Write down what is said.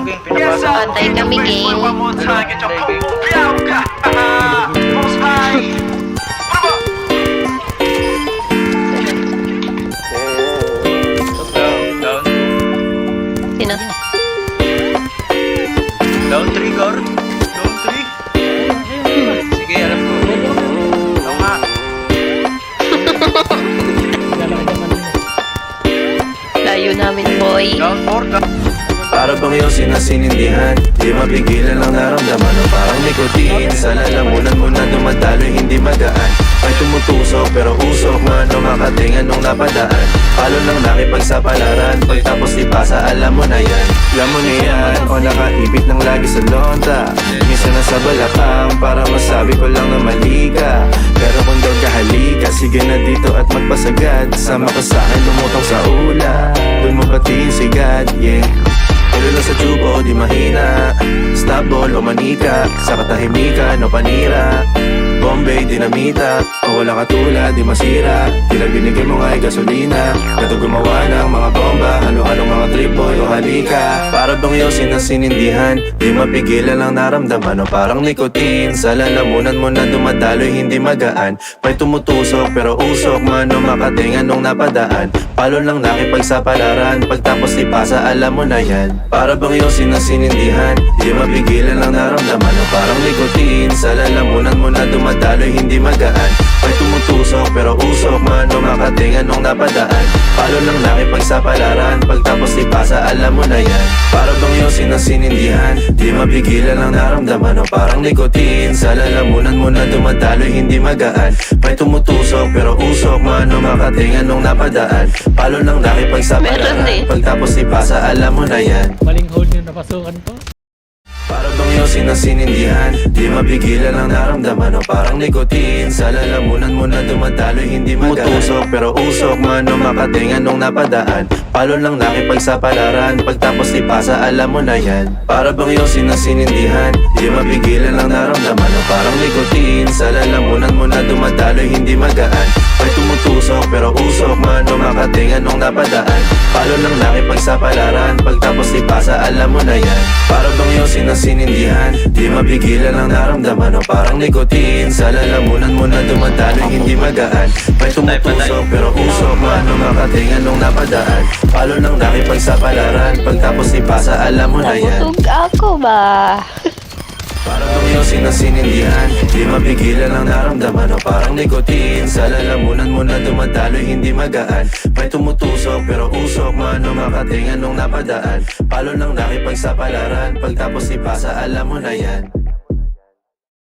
Gang, pinapasok. Patay kami, gang. Down. Sino? Down 3, Gar. Down 3. Sige, alam ko. Oo nga. Layo namin, boy. Down 4, down. Para bang iyong sinasinindihan, di mapigilan ang naramdaman o parang nikotin. Sa lalamunan mo na dumadaloy, hindi magaan. May tumutusok pero usok, mano makatingan nung napadaan. Palo lang nakipagsapalaran, pagtapos di pasa, alam mo na yan. Alam mo na yan, o nakaipit ng lagi sa lonta. Minsan nasa balakang, para masabi ko lang na mali ka. Pero kung daw kahalika, sige na dito at magpasagad. Sama ka sa'kin, lumutang sa ula. Doon mo patiin sigad, yeah. Pero lang sa tubo, di mahina. Stop ball o manika, sa katahimikan o panira. Bombay, dinamita, o wala katulad, di masira. Tila binigay mo nga'y gasolina. Kato gumawa ng mga bomba, halo-halong mga trip boy o halika. Para bang iyong sinasinindihan, di mapigilan ang naramdaman o parang nikotin. Sa lalamunan mo na dumadaloy, hindi magaan. May tumutusok pero usok, mano makatingan nung napadaan. Palo lang nakipagsapalaran, pagtapos di pasa, alam mo na yan. Para bang iyong sinasinindihan, di mapigilan ang naramdaman o parang nikotin. Sa lalamunan mo na dumadaloy, hindi magaan. May tumutusok pero usok, mano makatingan nung napadaan. Palo lang nakipagsapalaran, pagtapos di pasa, alam mo na yan. Para bang iyong sinasinindihan, di mapigilan ang naramdaman o parang nikotin. Sa lalamunan mo na dumadaloy, hindi magaan. May tumutusok pero usok, mano makatingan nung napadaan. Palo lang nakipagsapalaran, pagtapos di pasa, alam mo na yan. Maling hole yung napasukan ko. Para bang iyong sinasinindihan, di mapigilan ang naramdaman o parang nikotin. Sa lalamunan mo na dumadaloy, hindi magaan. Mutusok pero usok, mano makatingan nung napadaan. Palo lang nakipagsapalaran, pagtapos di pasa, alam mo na yan. Para bang iyong sinasinindihan, di mapigilan ang naramdaman o parang nikotin. Sa lalamunan mo na dumadaloy, hindi magaan. May tumutusok pero usok, mano makatingan nung napadaan. Palo lang nakipagsapalaran, pagtapos di pasa, alam mo na yan. Para bang iyong sinasinindihan, di mapigilan ang naramdaman o parang nikotin. Sa lalamunan mo na dumadaloy, hindi magaan. May tumutusok pero usok, mano makatingan nung napadaan. Palo lang nakipagsapalaran, pagtapos di pasa, alam mo na yan. Nabusog ako ba? Para bang iyong sinasinindihan, di mapigilan ang naramdaman o parang nikotin. Sa lalamunan mo na dumadaloy, hindi magaan. May tumutusok pero usok, mano makatingan nung napadaan. Palo lang nakipagsapalaran, pagtapos di pasa, alam mo na yan.